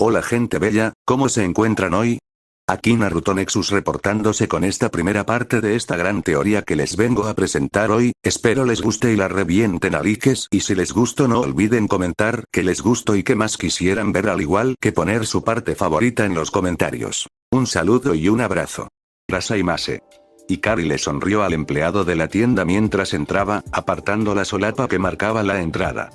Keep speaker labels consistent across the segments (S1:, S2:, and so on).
S1: Hola gente bella, ¿cómo se encuentran hoy? Aquí Naruto Nexus reportándose con esta primera parte de esta gran teoría que les vengo a presentar hoy, espero les guste y la revienten a likes y si les gustó no olviden comentar que les gustó y qué más quisieran ver al igual que poner su parte favorita en los comentarios. Un saludo y un abrazo. Rasaimase. Ikari le sonrió al empleado de la tienda mientras entraba, apartando la solapa que marcaba la entrada.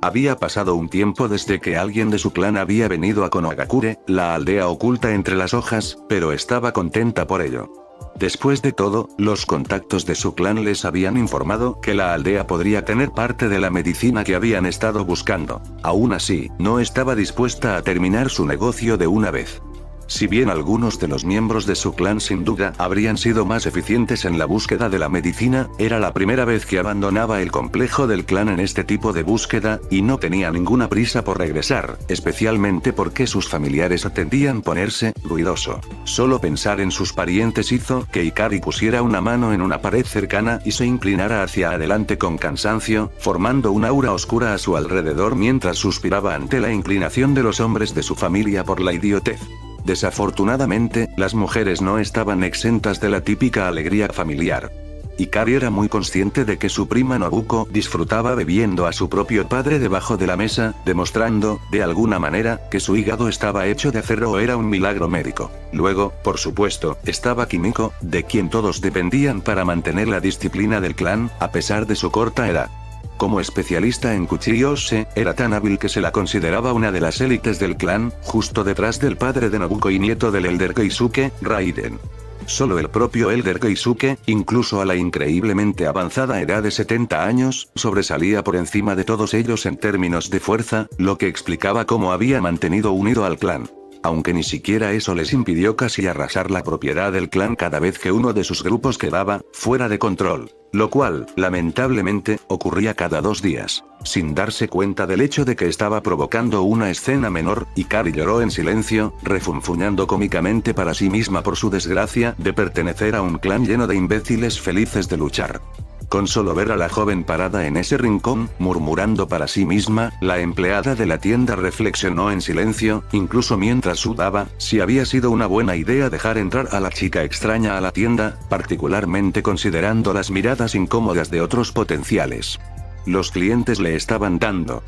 S1: Había pasado un tiempo desde que alguien de su clan había venido a Konohagakure, la aldea oculta entre las hojas, pero estaba contenta por ello. Después de todo, los contactos de su clan les habían informado que la aldea podría tener parte de la medicina que habían estado buscando. Aún así, no estaba dispuesta a terminar su negocio de una vez. Si bien algunos de los miembros de su clan sin duda habrían sido más eficientes en la búsqueda de la medicina, era la primera vez que abandonaba el complejo del clan en este tipo de búsqueda, y no tenía ninguna prisa por regresar, especialmente porque sus familiares atendían ponerse ruidoso. Solo pensar en sus parientes hizo que Ikari pusiera una mano en una pared cercana y se inclinara hacia adelante con cansancio, formando una aura oscura a su alrededor mientras suspiraba ante la inclinación de los hombres de su familia por la idiotez. Desafortunadamente, las mujeres no estaban exentas de la típica alegría familiar. Ikari era muy consciente de que su prima Nobuko disfrutaba bebiendo a su propio padre debajo de la mesa, demostrando, de alguna manera, que su hígado estaba hecho de acero o era un milagro médico. Luego, por supuesto, estaba Kimiko, de quien todos dependían para mantener la disciplina del clan, a pesar de su corta edad. Como especialista en cuchillos, era tan hábil que se la consideraba una de las élites del clan, justo detrás del padre de Nobuko y nieto del Elder Keisuke, Raiden. Solo el propio Elder Keisuke, incluso a la increíblemente avanzada edad de 70 años, sobresalía por encima de todos ellos en términos de fuerza, lo que explicaba cómo había mantenido unido al clan. Aunque ni siquiera eso les impidió casi arrasar la propiedad del clan cada vez que uno de sus grupos quedaba fuera de control. Lo cual, lamentablemente, ocurría cada 2 días. Sin darse cuenta del hecho de que estaba provocando una escena menor, Ikari lloró en silencio, refunfuñando cómicamente para sí misma por su desgracia de pertenecer a un clan lleno de imbéciles felices de luchar. Con solo ver a la joven parada en ese rincón, murmurando para sí misma, la empleada de la tienda reflexionó en silencio, incluso mientras sudaba, si había sido una buena idea dejar entrar a la chica extraña a la tienda, particularmente considerando las miradas incómodas de otros potenciales. Los clientes le estaban dando,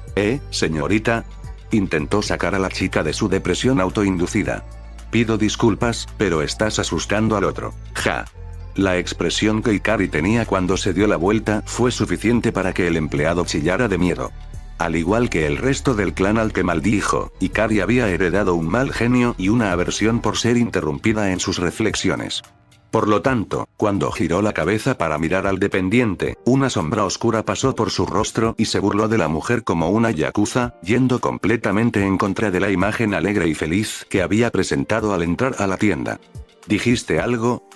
S1: señorita? Intentó sacar a la chica de su depresión autoinducida. Pido disculpas, pero estás asustando al otro. Ja. La expresión que Ikari tenía cuando se dio la vuelta fue suficiente para que el empleado chillara de miedo. Al igual que el resto del clan al que maldijo, Ikari había heredado un mal genio y una aversión por ser interrumpida en sus reflexiones. Por lo tanto, cuando giró la cabeza para mirar al dependiente, una sombra oscura pasó por su rostro y se burló de la mujer como una yakuza, yendo completamente en contra de la imagen alegre y feliz que había presentado al entrar a la tienda. ¿Dijiste algo?,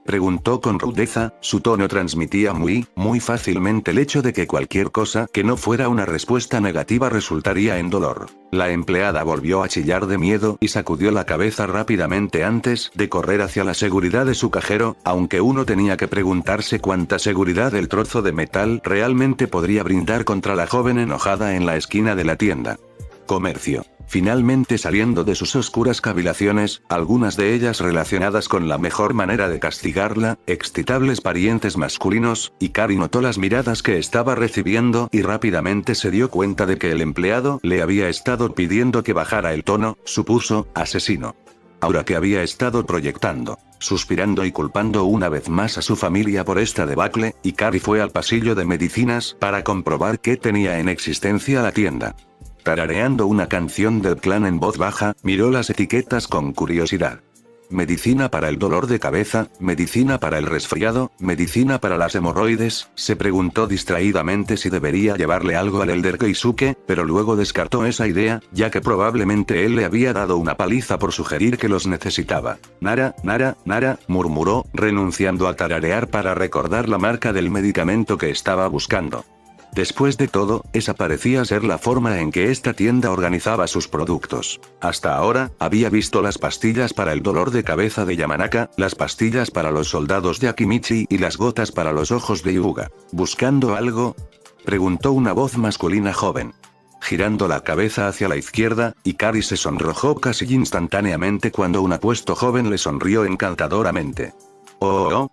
S1: preguntó con rudeza, su tono transmitía muy fácilmente el hecho de que cualquier cosa que no fuera una respuesta negativa resultaría en dolor. La empleada volvió a chillar de miedo y sacudió la cabeza rápidamente antes de correr hacia la seguridad de su cajero, aunque uno tenía que preguntarse cuánta seguridad el trozo de metal realmente podría brindar contra la joven enojada en la esquina de la tienda. Comercio. Finalmente saliendo de sus oscuras cavilaciones, algunas de ellas relacionadas con la mejor manera de castigarla, excitables parientes masculinos, Ikari notó las miradas que estaba recibiendo y rápidamente se dio cuenta de que el empleado le había estado pidiendo que bajara el tono, supuso, asesino. Aura que había estado proyectando. Suspirando y culpando una vez más a su familia por esta debacle, Ikari fue al pasillo de medicinas para comprobar qué tenía en existencia la tienda. Tarareando una canción del clan en voz baja, miró las etiquetas con curiosidad. Medicina para el dolor de cabeza, medicina para el resfriado, medicina para las hemorroides, se preguntó distraídamente si debería llevarle algo al Elder Keisuke, pero luego descartó esa idea, ya que probablemente él le había dado una paliza por sugerir que los necesitaba. Nara, murmuró, renunciando a tararear para recordar la marca del medicamento que estaba buscando. Después de todo, esa parecía ser la forma en que esta tienda organizaba sus productos. Hasta ahora, había visto las pastillas para el dolor de cabeza de Yamanaka, las pastillas para los soldados de Akimichi y las gotas para los ojos de Hyuga. ¿Buscando algo?, preguntó una voz masculina joven. girando la cabeza hacia la izquierda, Ikari se sonrojó casi instantáneamente cuando un apuesto joven le sonrió encantadoramente.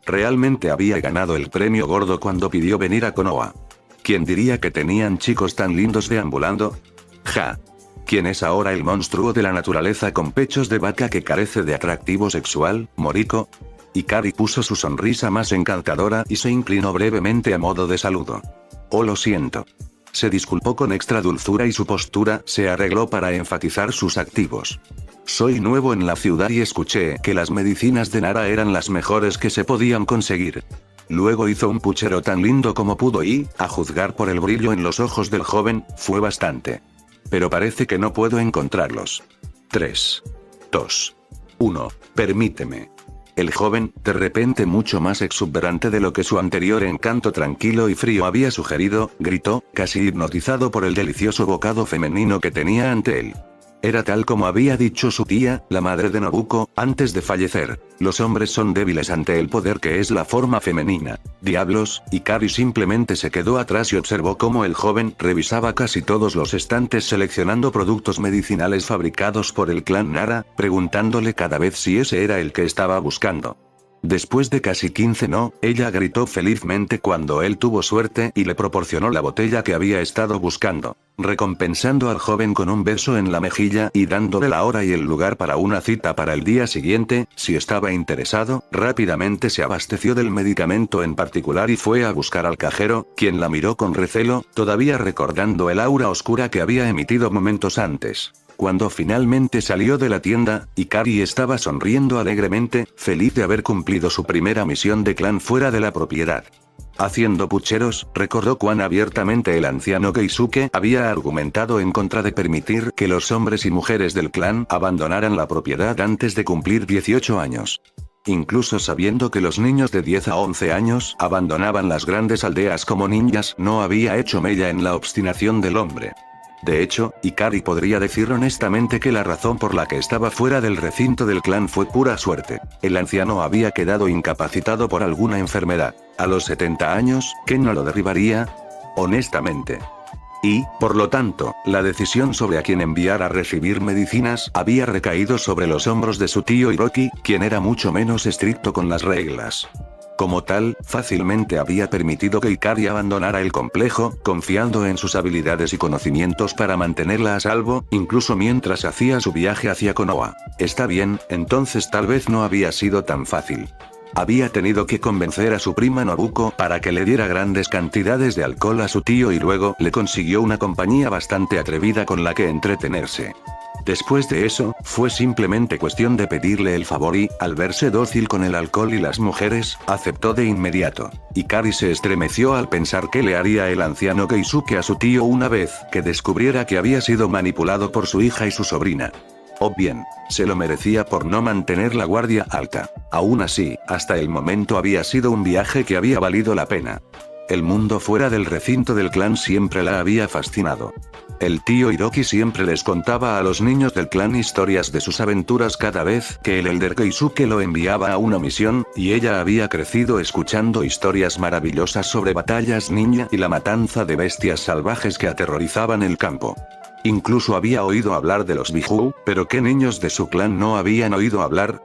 S1: Realmente había ganado el premio gordo cuando pidió venir a Konoha. ¿Quién diría que tenían chicos tan lindos deambulando? Ja. ¿Quién es ahora el monstruo de la naturaleza con pechos de vaca que carece de atractivo sexual, Moriko? Ikari puso su sonrisa más encantadora y se inclinó brevemente a modo de saludo. Oh, lo siento. Se disculpó con extra dulzura y su postura se arregló para enfatizar sus activos. Soy nuevo en la ciudad y escuché que las medicinas de Nara eran las mejores que se podían conseguir. Luego hizo un puchero tan lindo como pudo y, a juzgar por el brillo en los ojos del joven, fue bastante. Pero parece que no puedo encontrarlos. 3, 2, 1, permíteme. El joven, de repente mucho más exuberante de lo que su anterior encanto tranquilo y frío había sugerido, gritó, casi hipnotizado por el delicioso bocado femenino que tenía ante él. Era tal como había dicho su tía, la madre de Nobuko, antes de fallecer. Los hombres son débiles ante el poder que es la forma femenina. Diablos, Ikari simplemente se quedó atrás y observó cómo el joven revisaba casi todos los estantes seleccionando productos medicinales fabricados por el clan Nara, preguntándole cada vez si ese era el que estaba buscando. Después de casi 15 no, ella gritó felizmente cuando él tuvo suerte y le proporcionó la botella que había estado buscando, recompensando al joven con un beso en la mejilla y dándole la hora y el lugar para una cita para el día siguiente. Si estaba interesado, rápidamente se abasteció del medicamento en particular y fue a buscar al cajero, quien la miró con recelo, todavía recordando el aura oscura que había emitido momentos antes. Cuando finalmente salió de la tienda, Ikari estaba sonriendo alegremente, feliz de haber cumplido su primera misión de clan fuera de la propiedad. Haciendo pucheros, recordó cuán abiertamente el anciano Keisuke había argumentado en contra de permitir que los hombres y mujeres del clan abandonaran la propiedad antes de cumplir 18 años. Incluso sabiendo que los niños de 10 a 11 años abandonaban las grandes aldeas como ninjas, no había hecho mella en la obstinación del hombre. De hecho, Ikari podría decir honestamente que la razón por la que estaba fuera del recinto del clan fue pura suerte. El anciano había quedado incapacitado por alguna enfermedad. A los 70 años, ¿qué no lo derribaría? Honestamente. Y, por lo tanto, la decisión sobre a quién enviar a recibir medicinas había recaído sobre los hombros de su tío Hiroki, quien era mucho menos estricto con las reglas. Como tal, fácilmente había permitido que Ikari abandonara el complejo, confiando en sus habilidades y conocimientos para mantenerla a salvo, incluso mientras hacía su viaje hacia Konoha. Está bien, entonces tal vez no había sido tan fácil. Había tenido que convencer a su prima Nobuko para que le diera grandes cantidades de alcohol a su tío y luego le consiguió una compañía bastante atrevida con la que entretenerse. Después de eso, fue simplemente cuestión de pedirle el favor y, al verse dócil con el alcohol y las mujeres, aceptó de inmediato. Ikari se estremeció al pensar qué le haría el anciano Keisuke a su tío una vez que descubriera que había sido manipulado por su hija y su sobrina. O bien, se lo merecía por no mantener la guardia alta. Aún así, hasta el momento había sido un viaje que había valido la pena. El mundo fuera del recinto del clan siempre la había fascinado. El tío Hiroki siempre les contaba a los niños del clan historias de sus aventuras cada vez que el elder Keisuke lo enviaba a una misión, y ella había crecido escuchando historias maravillosas sobre batallas ninja y la matanza de bestias salvajes que aterrorizaban el campo. Incluso había oído hablar de los Biju, pero ¿qué niños de su clan no habían oído hablar?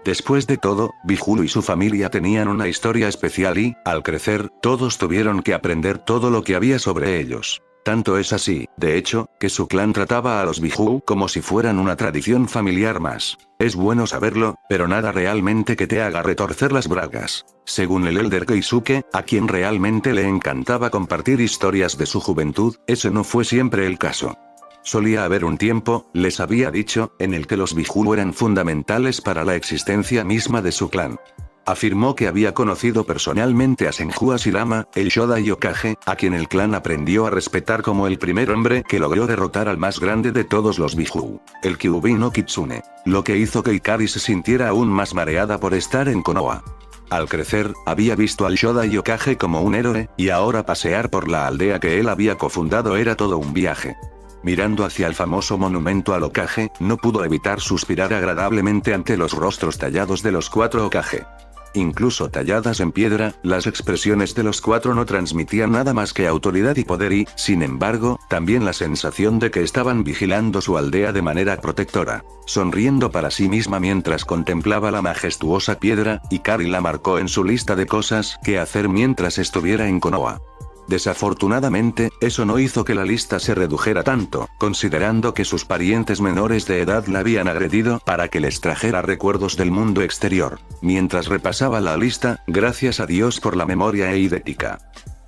S1: Después de todo, Bijulu y su familia tenían una historia especial y, al crecer, todos tuvieron que aprender todo lo que había sobre ellos. Tanto es así, de hecho, que su clan trataba a los Biju como si fueran una tradición familiar más. Es bueno saberlo, pero nada realmente que te haga retorcer las bragas. Según el elder Keisuke, a quien realmente le encantaba compartir historias de su juventud, ese no fue siempre el caso. Solía haber un tiempo, les había dicho, en el que los Biju eran fundamentales para la existencia misma de su clan. Afirmó que había conocido personalmente a Senju Hashirama, el Shodai Hokage, a quien el clan aprendió a respetar como el primer hombre que logró derrotar al más grande de todos los Biju, el Kyuubi no Kitsune, lo que hizo que Ikari se sintiera aún más mareada por estar en Konoha. Al crecer, había visto al Shodai Hokage como un héroe, y ahora pasear por la aldea que él había cofundado era todo un viaje. Mirando hacia el famoso monumento al Hokage, no pudo evitar suspirar agradablemente ante los rostros tallados de los 4 Hokage. Incluso talladas en piedra, las expresiones de los cuatro no transmitían nada más que autoridad y poder y, sin embargo, también la sensación de que estaban vigilando su aldea de manera protectora. Sonriendo para sí misma mientras contemplaba la majestuosa piedra, Ikari la marcó en su lista de cosas que hacer mientras estuviera en Konoha. Desafortunadamente, eso no hizo que la lista se redujera tanto, considerando que sus parientes menores de edad la habían agredido para que les trajera recuerdos del mundo exterior. Mientras repasaba la lista, gracias a Dios por la memoria eidética.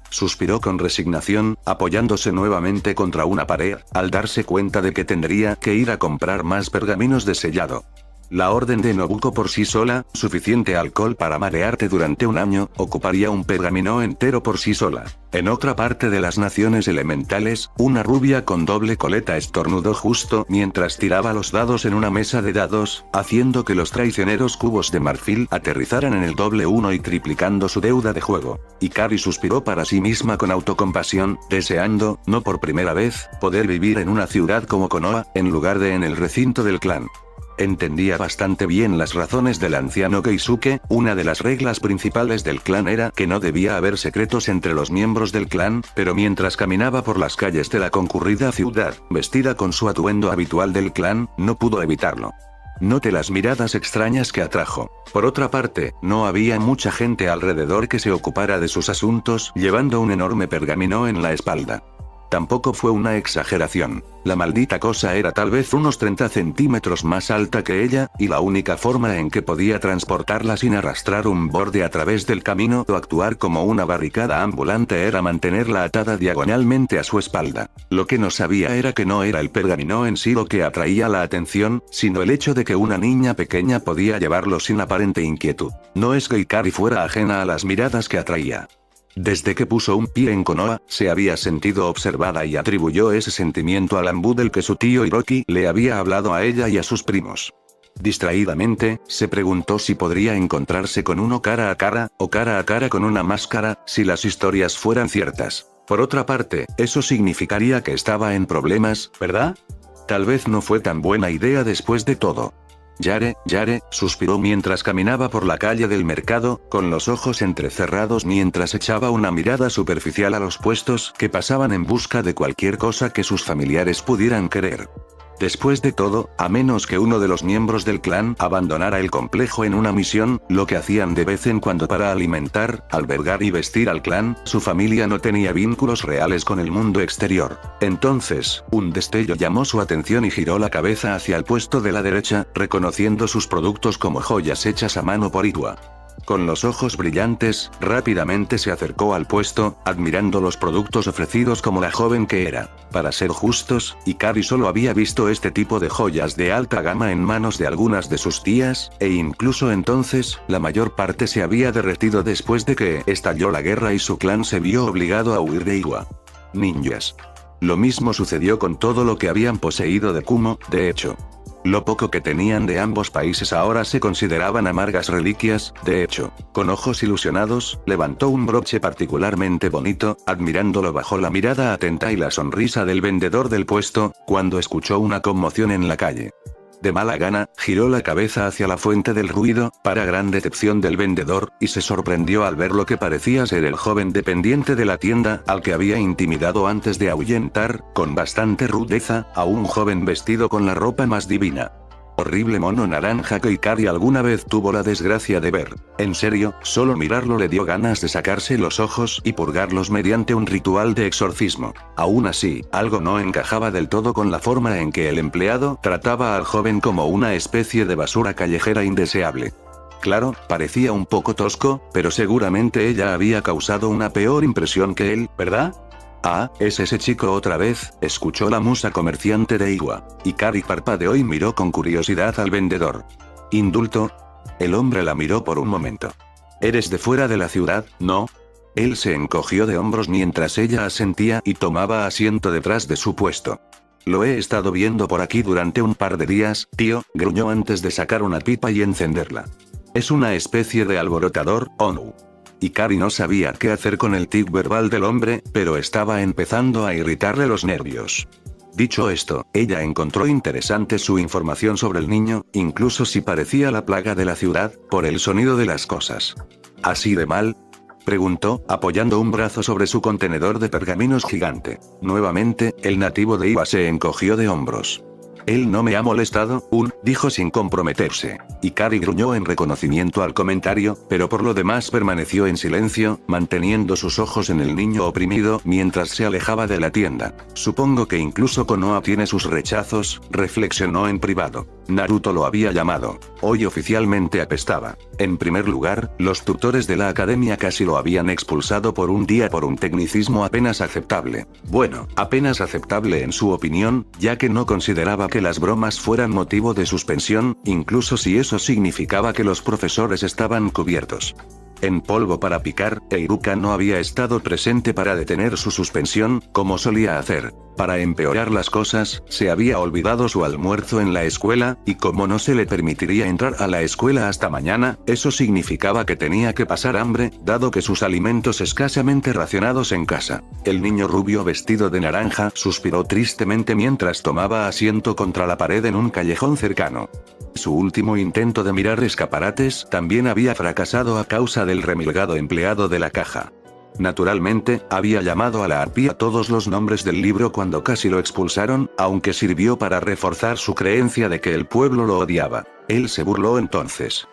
S1: Suspiró con resignación, apoyándose nuevamente contra una pared, al darse cuenta de que tendría que ir a comprar más pergaminos de sellado. La orden de Nobuko por sí sola, suficiente alcohol para marearte durante un año, ocuparía un pergamino entero por sí sola. En otra parte de las naciones elementales, una rubia con doble coleta estornudó justo mientras tiraba los dados en una mesa de dados, haciendo que los traicioneros cubos de marfil aterrizaran en el doble 1 y triplicando su deuda de juego. Ikari suspiró para sí misma con autocompasión, deseando, no por primera vez, poder vivir en una ciudad como Konoha, en lugar de en el recinto del clan. Entendía bastante bien las razones del anciano Keisuke. Una de las reglas principales del clan era que no debía haber secretos entre los miembros del clan, pero mientras caminaba por las calles de la concurrida ciudad, vestida con su atuendo habitual del clan, no pudo evitarlo. Note las miradas extrañas que atrajo. Por otra parte, no había mucha gente alrededor que se ocupara de sus asuntos, llevando un enorme pergamino en la espalda. Tampoco fue una exageración. La maldita cosa era tal vez unos 30 centímetros más alta que ella, y la única forma en que podía transportarla sin arrastrar un borde a través del camino o actuar como una barricada ambulante era mantenerla atada diagonalmente a su espalda. Lo que no sabía era que no era el pergamino en sí lo que atraía la atención, sino el hecho de que una niña pequeña podía llevarlo sin aparente inquietud. No es que Ikari fuera ajena a las miradas que atraía. Desde que puso un pie en Konoha, se había sentido observada y atribuyó ese sentimiento al ambú del que su tío Hiroki le había hablado a ella y a sus primos. Distraídamente, se preguntó si podría encontrarse con uno cara a cara, o cara a cara con una máscara, si las historias fueran ciertas. Por otra parte, eso significaría que estaba en problemas, ¿verdad? Tal vez no fue tan buena idea después de todo. Yare, suspiró mientras caminaba por la calle del mercado, con los ojos entrecerrados mientras echaba una mirada superficial a los puestos que pasaban en busca de cualquier cosa que sus familiares pudieran querer. Después de todo, a menos que uno de los miembros del clan abandonara el complejo en una misión, lo que hacían de vez en cuando para alimentar, albergar y vestir al clan, su familia no tenía vínculos reales con el mundo exterior. Entonces, un destello llamó su atención y giró la cabeza hacia el puesto de la derecha, reconociendo sus productos como joyas hechas a mano por Iwa. Con los ojos brillantes, rápidamente se acercó al puesto, admirando los productos ofrecidos como la joven que era. Para ser justos, Ikari solo había visto este tipo de joyas de alta gama en manos de algunas de sus tías, e incluso entonces, la mayor parte se había derretido después de que estalló la guerra y su clan se vio obligado a huir de Iwa. Ninjas. Lo mismo sucedió con todo lo que habían poseído de Kumo, de hecho. Lo poco que tenían de ambos países ahora se consideraban amargas reliquias. De hecho, con ojos ilusionados, levantó un broche particularmente bonito, admirándolo bajo la mirada atenta y la sonrisa del vendedor del puesto, cuando escuchó una conmoción en la calle. De mala gana, giró la cabeza hacia la fuente del ruido, para gran decepción del vendedor, y se sorprendió al ver lo que parecía ser el joven dependiente de la tienda, al que había intimidado antes de ahuyentar, con bastante rudeza, a un joven vestido con la ropa más divina. Horrible mono naranja que Ikari alguna vez tuvo la desgracia de ver. En serio, solo mirarlo le dio ganas de sacarse los ojos y purgarlos mediante un ritual de exorcismo. Aún así, algo no encajaba del todo con la forma en que el empleado trataba al joven como una especie de basura callejera indeseable. Claro, parecía un poco tosco, pero seguramente ella había causado una peor impresión que él, ¿verdad? Ah, es ese chico otra vez, escuchó la musa comerciante de Iwa. Ikari parpadeó y miró con curiosidad al vendedor. ¿Indulto? El hombre la miró por un momento. ¿Eres de fuera de la ciudad, no? Él se encogió de hombros mientras ella asentía y tomaba asiento detrás de su puesto. Lo he estado viendo por aquí durante un par de días, tío, gruñó antes de sacar una pipa y encenderla. Es una especie de alborotador, ¿o no? Ikari no sabía qué hacer con el tic verbal del hombre, pero estaba empezando a irritarle los nervios. Dicho esto, ella encontró interesante su información sobre el niño, incluso si parecía la plaga de la ciudad, por el sonido de las cosas. ¿Así de mal?, preguntó, apoyando un brazo sobre su contenedor de pergaminos gigante. Nuevamente, el nativo de Iba se encogió de hombros. Él no me ha molestado, dijo sin comprometerse. Ikari gruñó en reconocimiento al comentario, pero por lo demás permaneció en silencio, manteniendo sus ojos en el niño oprimido mientras se alejaba de la tienda. Supongo que incluso Konoha tiene sus rechazos, reflexionó en privado. Naruto lo había llamado. Hoy oficialmente apestaba. En primer lugar, los tutores de la academia casi lo habían expulsado por un día por un tecnicismo apenas aceptable. Bueno, apenas aceptable en su opinión, ya que no consideraba que las bromas fueran motivo de suspensión, incluso si eso significaba que los profesores estaban cubiertos en polvo para picar, e Iruka no había estado presente para detener su suspensión, como solía hacer. Para empeorar las cosas, se había olvidado su almuerzo en la escuela, y como no se le permitiría entrar a la escuela hasta mañana, eso significaba que tenía que pasar hambre, dado que sus alimentos escasamente racionados en casa. El niño rubio vestido de naranja suspiró tristemente mientras tomaba asiento contra la pared en un callejón cercano. Su último intento de mirar escaparates también había fracasado a causa del remilgado empleado de la caja. Naturalmente, había llamado a la arpía todos los nombres del libro cuando casi lo expulsaron, aunque sirvió para reforzar su creencia de que el pueblo lo odiaba. Él se burló entonces.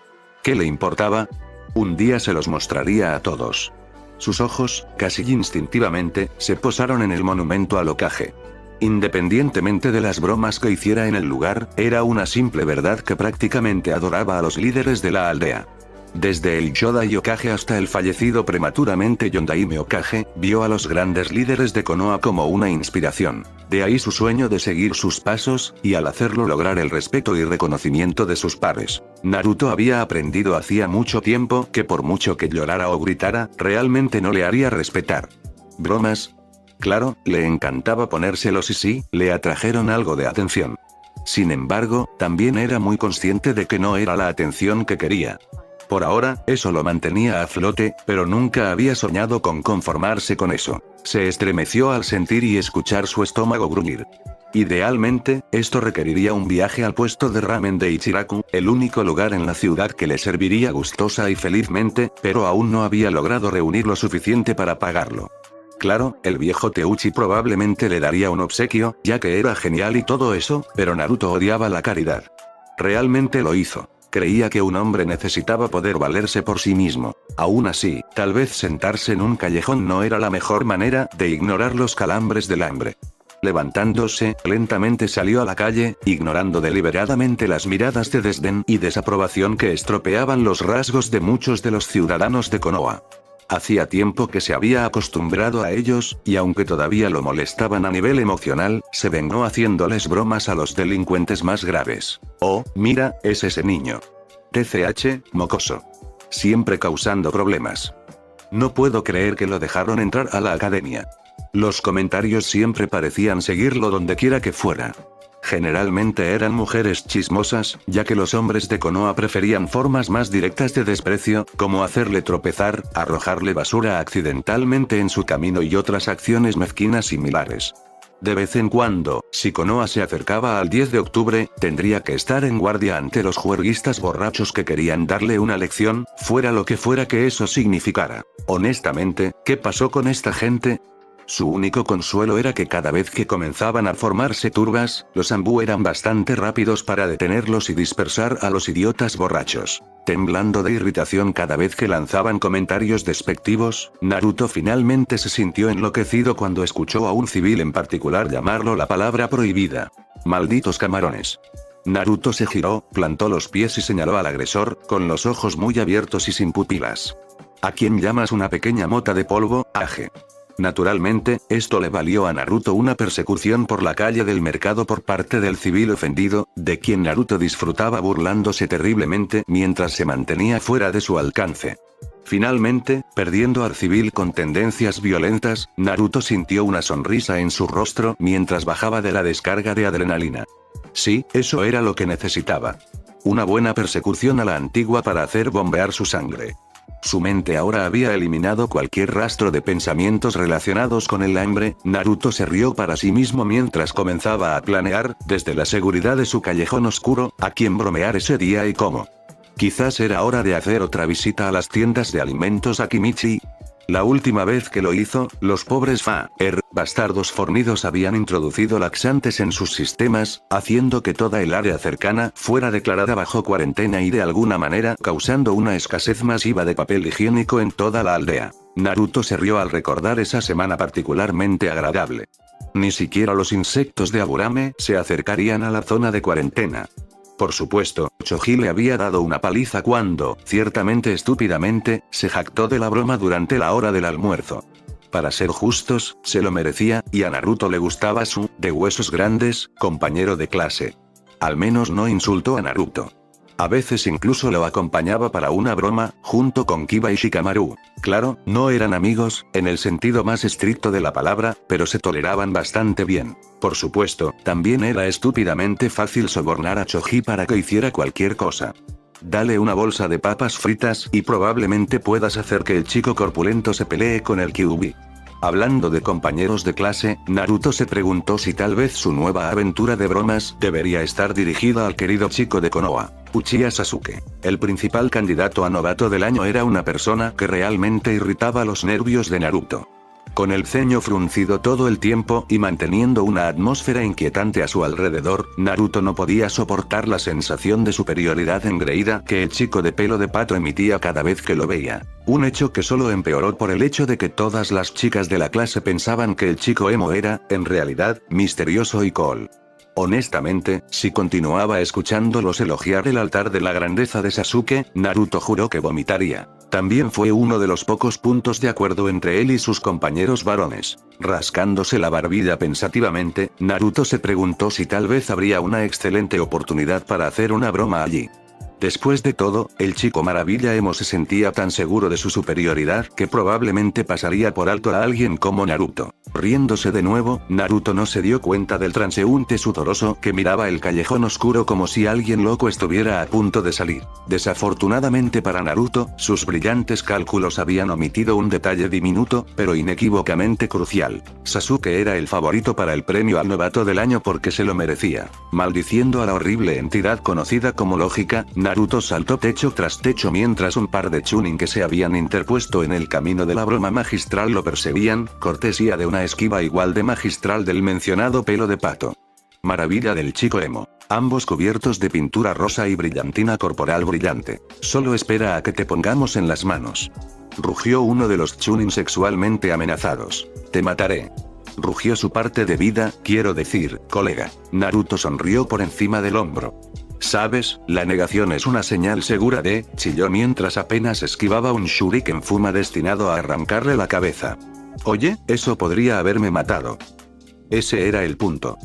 S1: ¿Qué le importaba? Un día se los mostraría a todos. Sus ojos, casi instintivamente, se posaron en el monumento al Hokage. Independientemente de las bromas que hiciera en el lugar, era una simple verdad que prácticamente adoraba a los líderes de la aldea. Desde el Yodai Hokage hasta el fallecido prematuramente Yondaime Hokage, vio a los grandes líderes de Konoha como una inspiración. De ahí su sueño de seguir sus pasos, y al hacerlo lograr el respeto y reconocimiento de sus pares. Naruto había aprendido hacía mucho tiempo que por mucho que llorara o gritara, realmente no le haría respetar. ¿Bromas? Claro, le encantaba ponérselos y sí, le atrajeron algo de atención. Sin embargo, también era muy consciente de que no era la atención que quería. Por ahora, eso lo mantenía a flote, pero nunca había soñado con conformarse con eso. Se estremeció al sentir y escuchar su estómago gruñir. Idealmente, esto requeriría un viaje al puesto de ramen de Ichiraku, el único lugar en la ciudad que le serviría gustosa y felizmente, pero aún no había logrado reunir lo suficiente para pagarlo. Claro, el viejo Teuchi probablemente le daría un obsequio, ya que era genial y todo eso, pero Naruto odiaba la caridad. Realmente lo hizo. Creía que un hombre necesitaba poder valerse por sí mismo. Aún así, tal vez sentarse en un callejón no era la mejor manera de ignorar los calambres del hambre. Levantándose, lentamente salió a la calle, ignorando deliberadamente las miradas de desdén y desaprobación que estropeaban los rasgos de muchos de los ciudadanos de Konoha. Hacía tiempo que se había acostumbrado a ellos, y aunque todavía lo molestaban a nivel emocional, se vengó haciéndoles bromas a los delincuentes más graves. Oh, mira, es ese niño. TCH, mocoso. Siempre causando problemas. No puedo creer que lo dejaron entrar a la academia. Los comentarios siempre parecían seguirlo donde quiera que fuera. Generalmente eran mujeres chismosas, ya que los hombres de Konoha preferían formas más directas de desprecio, como hacerle tropezar, arrojarle basura accidentalmente en su camino y otras acciones mezquinas similares. De vez en cuando, si Konoha se acercaba al 10 de octubre, tendría que estar en guardia ante los juerguistas borrachos que querían darle una lección, fuera lo que fuera que eso significara. Honestamente, ¿qué pasó con esta gente? Su único consuelo era que cada vez que comenzaban a formarse turbas, los Anbu eran bastante rápidos para detenerlos y dispersar a los idiotas borrachos. Temblando de irritación cada vez que lanzaban comentarios despectivos, Naruto finalmente se sintió enloquecido cuando escuchó a un civil en particular llamarlo la palabra prohibida. Malditos camarones. Naruto se giró, plantó los pies y señaló al agresor, con los ojos muy abiertos y sin pupilas. ¿A quién llamas una pequeña mota de polvo, Age? Naturalmente, esto le valió a Naruto una persecución por la calle del mercado por parte del civil ofendido, de quien Naruto disfrutaba burlándose terriblemente mientras se mantenía fuera de su alcance. Finalmente, perdiendo al civil con tendencias violentas, Naruto sintió una sonrisa en su rostro mientras bajaba de la descarga de adrenalina. Sí, eso era lo que necesitaba. Una buena persecución a la antigua para hacer bombear su sangre. Su mente ahora había eliminado cualquier rastro de pensamientos relacionados con el hambre. Naruto se rió para sí mismo mientras comenzaba a planear, desde la seguridad de su callejón oscuro, a quién bromear ese día y cómo. Quizás era hora de hacer otra visita a las tiendas de alimentos Akimichi. La última vez que lo hizo, los pobres bastardos fornidos habían introducido laxantes en sus sistemas, haciendo que toda el área cercana fuera declarada bajo cuarentena y de alguna manera causando una escasez masiva de papel higiénico en toda la aldea. Naruto se rió al recordar esa semana particularmente agradable. Ni siquiera los insectos de Aburame se acercarían a la zona de cuarentena. Por supuesto, Choji le había dado una paliza cuando, ciertamente estúpidamente, se jactó de la broma durante la hora del almuerzo. Para ser justos, se lo merecía, y a Naruto le gustaba su, de huesos grandes, compañero de clase. Al menos no insultó a Naruto. A veces incluso lo acompañaba para una broma, junto con Kiba y Shikamaru. Claro, no eran amigos, en el sentido más estricto de la palabra, pero se toleraban bastante bien. Por supuesto, también era estúpidamente fácil sobornar a Choji para que hiciera cualquier cosa. Dale una bolsa de papas fritas y probablemente puedas hacer que el chico corpulento se pelee con el Kyuubi. Hablando de compañeros de clase, Naruto se preguntó si tal vez su nueva aventura de bromas debería estar dirigida al querido chico de Konoha, Uchiha Sasuke. El principal candidato a novato del año era una persona que realmente irritaba los nervios de Naruto. Con el ceño fruncido todo el tiempo y manteniendo una atmósfera inquietante a su alrededor, Naruto no podía soportar la sensación de superioridad engreída que el chico de pelo de pato emitía cada vez que lo veía. Un hecho que solo empeoró por el hecho de que todas las chicas de la clase pensaban que el chico emo era, en realidad, misterioso y cool. Honestamente, si continuaba escuchándolos elogiar el altar de la grandeza de Sasuke, Naruto juró que vomitaría. También fue uno de los pocos puntos de acuerdo entre él y sus compañeros varones. Rascándose la barbilla pensativamente, Naruto se preguntó si tal vez habría una excelente oportunidad para hacer una broma allí. Después de todo, el chico maravilla emo se sentía tan seguro de su superioridad que probablemente pasaría por alto a alguien como Naruto. Riéndose de nuevo, Naruto no se dio cuenta del transeúnte sudoroso que miraba el callejón oscuro como si alguien loco estuviera a punto de salir. Desafortunadamente para Naruto, sus brillantes cálculos habían omitido un detalle diminuto, pero inequívocamente crucial. Sasuke era el favorito para el premio al novato del año porque se lo merecía. Maldiciendo a la horrible entidad conocida como lógica, Naruto saltó techo tras techo mientras un par de chunin que se habían interpuesto en el camino de la broma magistral lo perseguían, cortesía de una esquiva igual de magistral del mencionado pelo de pato. Maravilla del chico emo. Ambos cubiertos de pintura rosa y brillantina corporal brillante. Solo espera a que te pongamos en las manos. Rugió uno de los chunin sexualmente amenazados. Te mataré. Rugió su parte de vida, quiero decir, colega. Naruto sonrió por encima del hombro. ¿Sabes? La negación es una señal segura de, chilló mientras apenas esquivaba un shuriken fuma destinado a arrancarle la cabeza. Oye, eso podría haberme matado. Ese era el punto.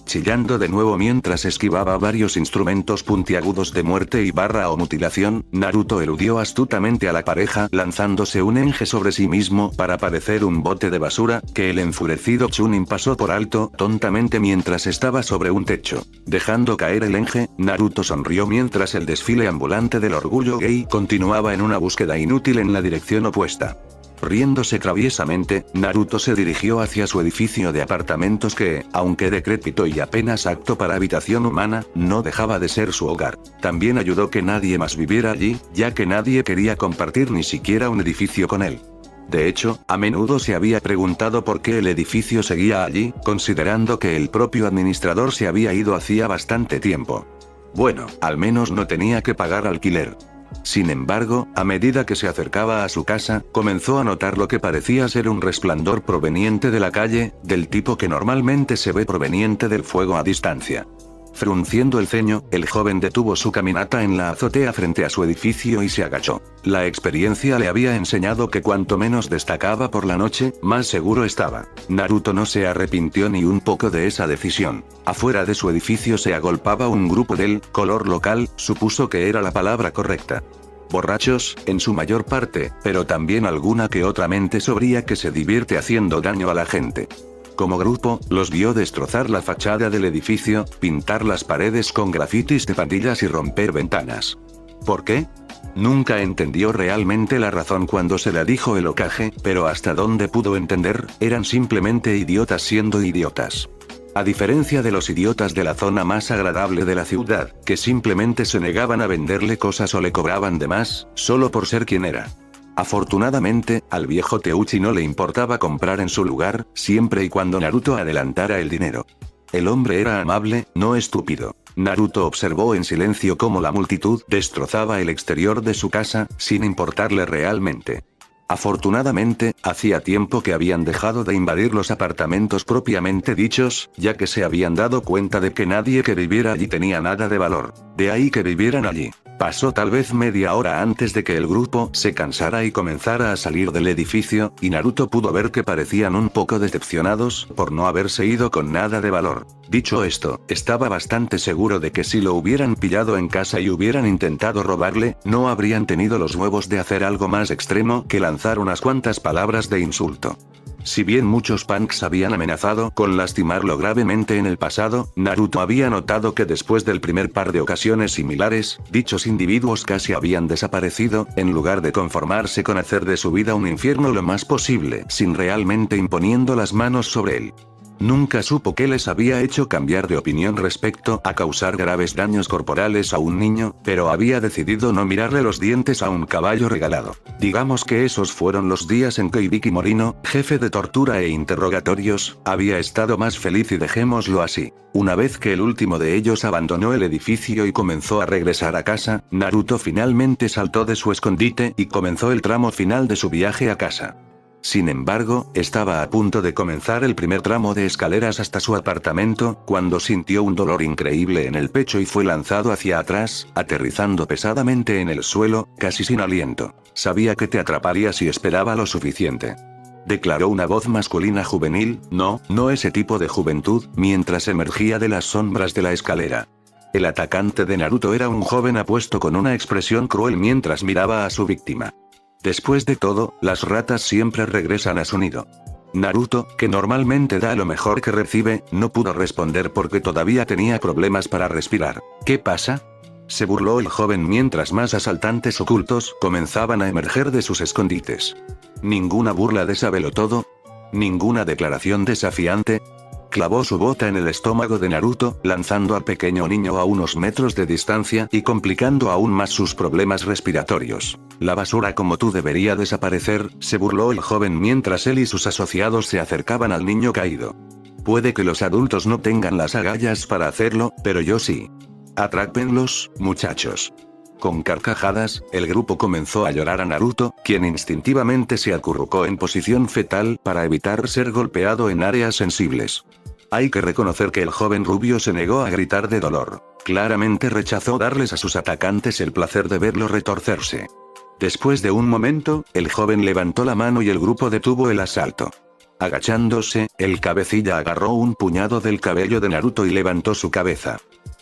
S1: Chillando de nuevo mientras esquivaba varios instrumentos puntiagudos de muerte y barra o mutilación, Naruto eludió astutamente a la pareja lanzándose un enje sobre sí mismo para parecer un bote de basura, que el enfurecido chunin pasó por alto tontamente mientras estaba sobre un techo. Dejando caer el enje, Naruto sonrió mientras el desfile ambulante del orgullo gay continuaba en una búsqueda inútil en la dirección opuesta. Riéndose traviesamente, Naruto se dirigió hacia su edificio de apartamentos que, aunque decrépito y apenas apto para habitación humana, no dejaba de ser su hogar. También ayudó que nadie más viviera allí, ya que nadie quería compartir ni siquiera un edificio con él. De hecho, a menudo se había preguntado por qué el edificio seguía allí, considerando que el propio administrador se había ido hacía bastante tiempo. Bueno, al menos no tenía que pagar alquiler. Sin embargo, a medida que se acercaba a su casa, comenzó a notar lo que parecía ser un resplandor proveniente de la calle, del tipo que normalmente se ve proveniente del fuego a distancia. Frunciendo el ceño, el joven detuvo su caminata en la azotea frente a su edificio y se agachó. La experiencia le había enseñado que cuanto menos destacaba por la noche, más seguro estaba. Naruto no se arrepintió ni un poco de esa decisión. Afuera de su edificio se agolpaba un grupo del color local, supuso que era la palabra correcta. Borrachos, en su mayor parte, pero también alguna que otra mente sobria que se divierte haciendo daño a la gente. Como grupo, los vio destrozar la fachada del edificio, pintar las paredes con grafitis de pandillas y romper ventanas. ¿Por qué? Nunca entendió realmente la razón cuando se la dijo el Hokage, pero hasta donde pudo entender, eran simplemente idiotas siendo idiotas. A diferencia de los idiotas de la zona más agradable de la ciudad, que simplemente se negaban a venderle cosas o le cobraban de más, solo por ser quien era. Afortunadamente, al viejo Teuchi no le importaba comprar en su lugar, siempre y cuando Naruto adelantara el dinero. El hombre era amable, no estúpido. Naruto observó en silencio cómo la multitud destrozaba el exterior de su casa, sin importarle realmente. Afortunadamente, hacía tiempo que habían dejado de invadir los apartamentos propiamente dichos, ya que se habían dado cuenta de que nadie que viviera allí tenía nada de valor. De ahí que vivieran allí. Pasó tal vez media hora antes de que el grupo se cansara y comenzara a salir del edificio, y Naruto pudo ver que parecían un poco decepcionados por no haberse ido con nada de valor. Dicho esto, estaba bastante seguro de que si lo hubieran pillado en casa y hubieran intentado robarle, no habrían tenido los huevos de hacer algo más extremo que lanzar unas cuantas palabras de insulto. Si bien muchos punks habían amenazado con lastimarlo gravemente en el pasado, Naruto había notado que después del primer par de ocasiones similares, dichos individuos casi habían desaparecido, en lugar de conformarse con hacer de su vida un infierno lo más posible, sin realmente imponiendo las manos sobre él. Nunca supo qué les había hecho cambiar de opinión respecto a causar graves daños corporales a un niño, pero había decidido no mirarle los dientes a un caballo regalado. Digamos que esos fueron los días en que Ibiki Morino, jefe de tortura e interrogatorios, había estado más feliz y dejémoslo así. Una vez que el último de ellos abandonó el edificio y comenzó a regresar a casa, Naruto finalmente saltó de su escondite y comenzó el tramo final de su viaje a casa. Sin embargo, estaba a punto de comenzar el primer tramo de escaleras hasta su apartamento, cuando sintió un dolor increíble en el pecho y fue lanzado hacia atrás, aterrizando pesadamente en el suelo, casi sin aliento. Sabía que te atraparía si esperaba lo suficiente. Declaró una voz masculina juvenil, no ese tipo de juventud, mientras emergía de las sombras de la escalera. El atacante de Naruto era un joven apuesto con una expresión cruel mientras miraba a su víctima. Después de todo, las ratas siempre regresan a su nido. Naruto, que normalmente da lo mejor que recibe, no pudo responder porque todavía tenía problemas para respirar. ¿Qué pasa? Se burló el joven mientras más asaltantes ocultos comenzaban a emerger de sus escondites. Ninguna burla de sabelotodo. Ninguna declaración desafiante. Clavó su bota en el estómago de Naruto, lanzando al pequeño niño a unos metros de distancia y complicando aún más sus problemas respiratorios. La basura como tú debería desaparecer, se burló el joven mientras él y sus asociados se acercaban al niño caído. Puede que los adultos no tengan las agallas para hacerlo, pero yo sí. Atrápenlos, muchachos. Con carcajadas, el grupo comenzó a llorar a Naruto, quien instintivamente se acurrucó en posición fetal para evitar ser golpeado en áreas sensibles. Hay que reconocer que el joven rubio se negó a gritar de dolor. Claramente rechazó darles a sus atacantes el placer de verlo retorcerse. Después de un momento, el joven levantó la mano y el grupo detuvo el asalto. Agachándose, el cabecilla agarró un puñado del cabello de Naruto y levantó su cabeza.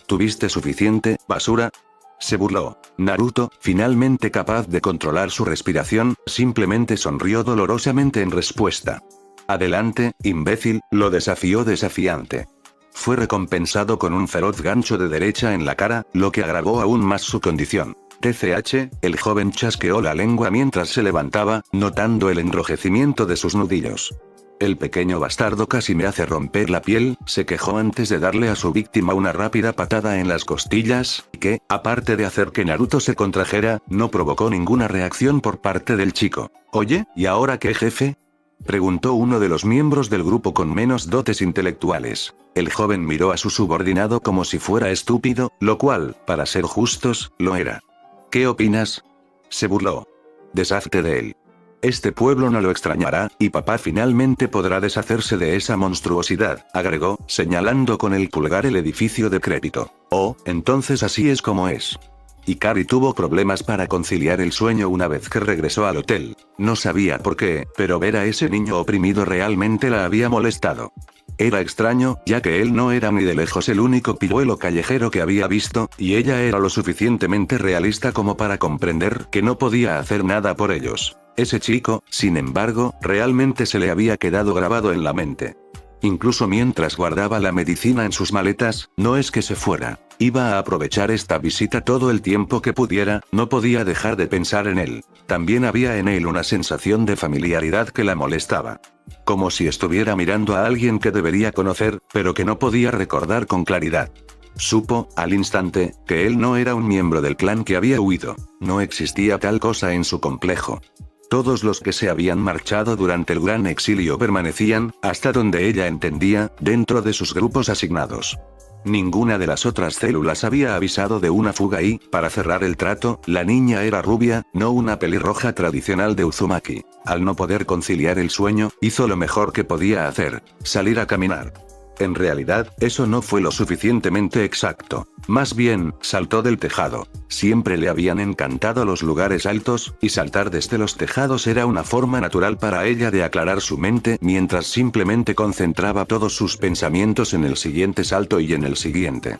S1: ¿Tuviste suficiente, basura? Se burló. Naruto, finalmente capaz de controlar su respiración, simplemente sonrió dolorosamente en respuesta. Adelante, imbécil, lo desafió desafiante. Fue recompensado con un feroz gancho de derecha en la cara, lo que agravó aún más su condición. TCH, el joven chasqueó la lengua mientras se levantaba, notando el enrojecimiento de sus nudillos. El pequeño bastardo casi me hace romper la piel, se quejó antes de darle a su víctima una rápida patada en las costillas, que, aparte de hacer que Naruto se contrajera, no provocó ninguna reacción por parte del chico. Oye, ¿y ahora qué, jefe? Preguntó uno de los miembros del grupo con menos dotes intelectuales. El joven miró a su subordinado como si fuera estúpido, lo cual, para ser justos, lo era. ¿Qué opinas? Se burló. Deshazte de él. Este pueblo no lo extrañará, y papá finalmente podrá deshacerse de esa monstruosidad, agregó, señalando con el pulgar el edificio decrépito. Oh, entonces así es como es. Ikari tuvo problemas para conciliar el sueño una vez que regresó al hotel. No sabía por qué, pero ver a ese niño oprimido realmente la había molestado. Era extraño, ya que él no era ni de lejos el único pilluelo callejero que había visto, y ella era lo suficientemente realista como para comprender que no podía hacer nada por ellos. Ese chico, sin embargo, realmente se le había quedado grabado en la mente. Incluso mientras guardaba la medicina en sus maletas, no es que se fuera. Iba a aprovechar esta visita todo el tiempo que pudiera, no podía dejar de pensar en él. También había en él una sensación de familiaridad que la molestaba. Como si estuviera mirando a alguien que debería conocer, pero que no podía recordar con claridad. Supo, al instante, que él no era un miembro del clan que había huido. No existía tal cosa en su complejo. Todos los que se habían marchado durante el gran exilio permanecían, hasta donde ella entendía, dentro de sus grupos asignados. Ninguna de las otras células había avisado de una fuga y, para cerrar el trato, la niña era rubia, no una pelirroja tradicional de Uzumaki. Al no poder conciliar el sueño, hizo lo mejor que podía hacer: salir a caminar. En realidad, eso no fue lo suficientemente exacto. Más bien, saltó del tejado. Siempre le habían encantado los lugares altos, y saltar desde los tejados era una forma natural para ella de aclarar su mente mientras simplemente concentraba todos sus pensamientos en el siguiente salto y en el siguiente.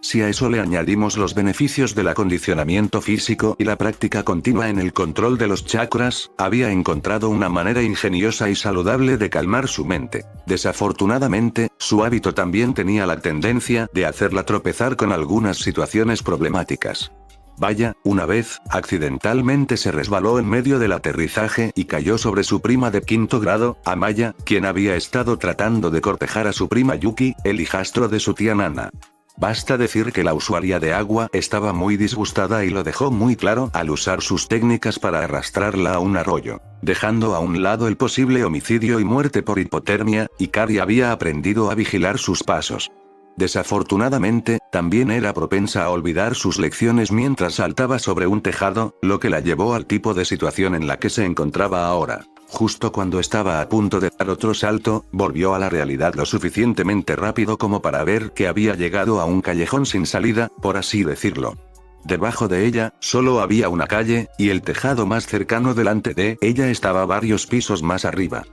S1: Si a eso le añadimos los beneficios del acondicionamiento físico y la práctica continua en el control de los chakras, había encontrado una manera ingeniosa y saludable de calmar su mente. Desafortunadamente, su hábito también tenía la tendencia de hacerla tropezar con algunas situaciones problemáticas. Vaya, una vez, accidentalmente se resbaló en medio del aterrizaje y cayó sobre su prima de quinto grado, Amaya, quien había estado tratando de cortejar a su prima Yuki, el hijastro de su tía Nana. Basta decir que la usuaria de agua estaba muy disgustada y lo dejó muy claro al usar sus técnicas para arrastrarla a un arroyo. Dejando a un lado el posible homicidio y muerte por hipotermia, Ikari había aprendido a vigilar sus pasos. Desafortunadamente, también era propensa a olvidar sus lecciones mientras saltaba sobre un tejado, lo que la llevó al tipo de situación en la que se encontraba ahora. Justo cuando estaba a punto de dar otro salto, volvió a la realidad lo suficientemente rápido como para ver que había llegado a un callejón sin salida, por así decirlo. Debajo de ella, solo había una calle, y el tejado más cercano delante de ella estaba varios pisos más arriba.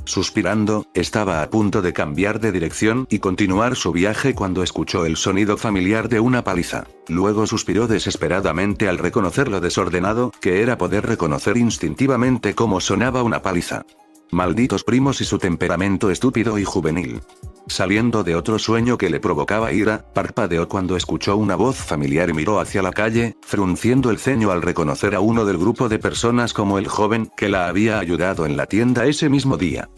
S1: Suspirando, estaba a punto de cambiar de dirección y continuar su viaje cuando escuchó el sonido familiar de una paliza. Luego suspiró desesperadamente al reconocer lo desordenado que era poder reconocer instintivamente cómo sonaba una paliza. Malditos primos y su temperamento estúpido y juvenil. Saliendo de otro sueño que le provocaba ira, parpadeó cuando escuchó una voz familiar y miró hacia la calle, frunciendo el ceño al reconocer a uno del grupo de personas como el joven que la había ayudado en la tienda ese mismo día.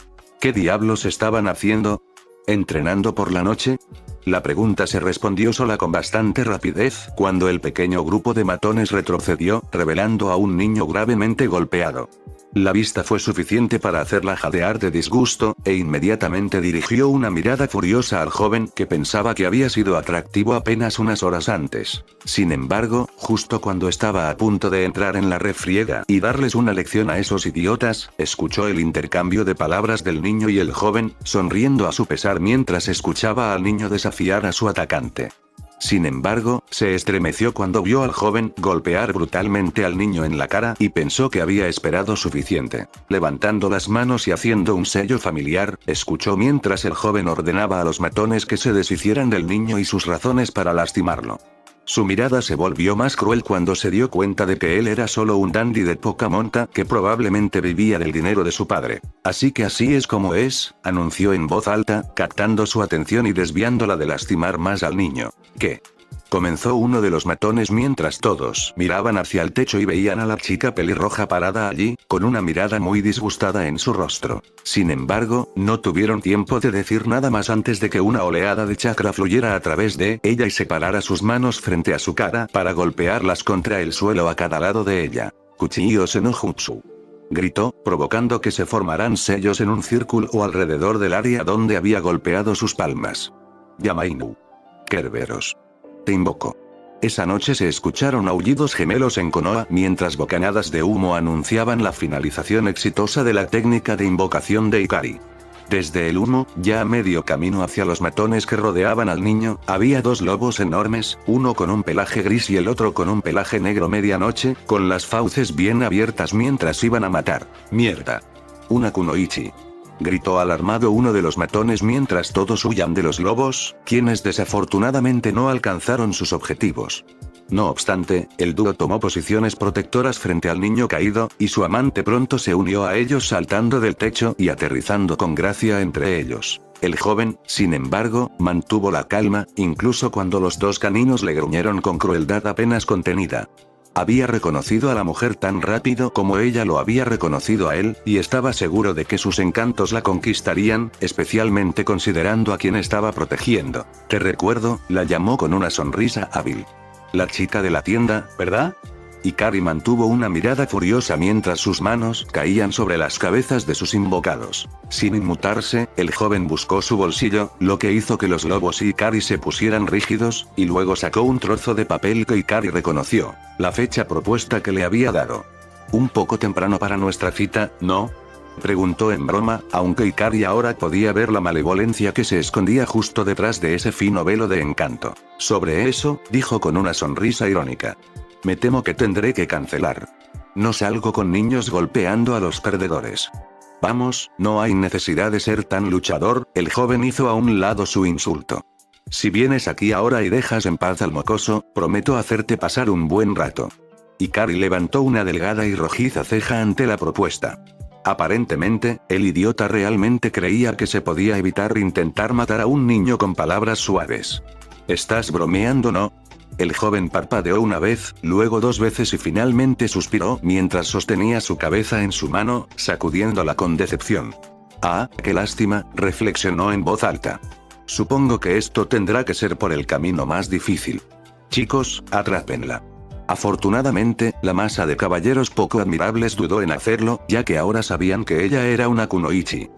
S1: ¿Qué diablos estaban haciendo? ¿Entrenando por la noche? La pregunta se respondió sola con bastante rapidez cuando el pequeño grupo de matones retrocedió, revelando a un niño gravemente golpeado. La vista fue suficiente para hacerla jadear de disgusto, e inmediatamente dirigió una mirada furiosa al joven que pensaba que había sido atractivo apenas unas horas antes. Sin embargo, justo cuando estaba a punto de entrar en la refriega y darles una lección a esos idiotas, escuchó el intercambio de palabras del niño y el joven, sonriendo a su pesar mientras escuchaba al niño desafiar a su atacante. Sin embargo, se estremeció cuando vio al joven golpear brutalmente al niño en la cara y pensó que había esperado suficiente. Levantando las manos y haciendo un sello familiar, escuchó mientras el joven ordenaba a los matones que se deshicieran del niño y sus razones para lastimarlo. Su mirada se volvió más cruel cuando se dio cuenta de que él era solo un dandy de poca monta que probablemente vivía del dinero de su padre. Así que así es como es, anunció en voz alta, captando su atención y desviándola de lastimar más al niño. ¿Qué? Comenzó uno de los matones mientras todos miraban hacia el techo y veían a la chica pelirroja parada allí, con una mirada muy disgustada en su rostro. Sin embargo, no tuvieron tiempo de decir nada más antes de que una oleada de chakra fluyera a través de ella y separara sus manos frente a su cara para golpearlas contra el suelo a cada lado de ella. Kuchiyo no Jutsu. Gritó, provocando que se formaran sellos en un círculo alrededor del área donde había golpeado sus palmas. Yamainu. Kerberos. Te invoco. Esa noche se escucharon aullidos gemelos en Konoha mientras bocanadas de humo anunciaban la finalización exitosa de la técnica de invocación de Ikari. Desde el humo, ya a medio camino hacia los matones que rodeaban al niño, había dos lobos enormes, uno con un pelaje gris y el otro con un pelaje negro medianoche, con las fauces bien abiertas mientras iban a matar. ¡Mierda! Una kunoichi. Gritó alarmado uno de los matones mientras todos huían de los lobos, quienes desafortunadamente no alcanzaron sus objetivos. No obstante, el dúo tomó posiciones protectoras frente al niño caído, y su amante pronto se unió a ellos saltando del techo y aterrizando con gracia entre ellos. El joven, sin embargo, mantuvo la calma, incluso cuando los dos caninos le gruñeron con crueldad apenas contenida. Había reconocido a la mujer tan rápido como ella lo había reconocido a él, y estaba seguro de que sus encantos la conquistarían, especialmente considerando a quien estaba protegiendo. Te recuerdo, la llamó con una sonrisa hábil. La chica de la tienda, ¿verdad? Hikari mantuvo una mirada furiosa mientras sus manos caían sobre las cabezas de sus invocados. Sin inmutarse, el joven buscó su bolsillo, lo que hizo que los lobos y Hikari se pusieran rígidos, y luego sacó un trozo de papel que Hikari reconoció. La fecha propuesta que le había dado. Un poco temprano para nuestra cita, ¿no? Preguntó en broma, aunque Hikari ahora podía ver la malevolencia que se escondía justo detrás de ese fino velo de encanto. Sobre eso, dijo con una sonrisa irónica. Me temo que tendré que cancelar. No salgo con niños golpeando a los perdedores. Vamos, no hay necesidad de ser tan luchador, el joven hizo a un lado su insulto. Si vienes aquí ahora y dejas en paz al mocoso, prometo hacerte pasar un buen rato. Hikari levantó una delgada y rojiza ceja ante la propuesta. Aparentemente, el idiota realmente creía que se podía evitar intentar matar a un niño con palabras suaves. ¿Estás bromeando, no? El joven parpadeó una vez, luego dos veces y finalmente suspiró mientras sostenía su cabeza en su mano, sacudiéndola con decepción. Ah, qué lástima, reflexionó en voz alta. Supongo que esto tendrá que ser por el camino más difícil. Chicos, atrápenla. Afortunadamente, la masa de caballeros poco admirables dudó en hacerlo, ya que ahora sabían que ella era una kunoichi.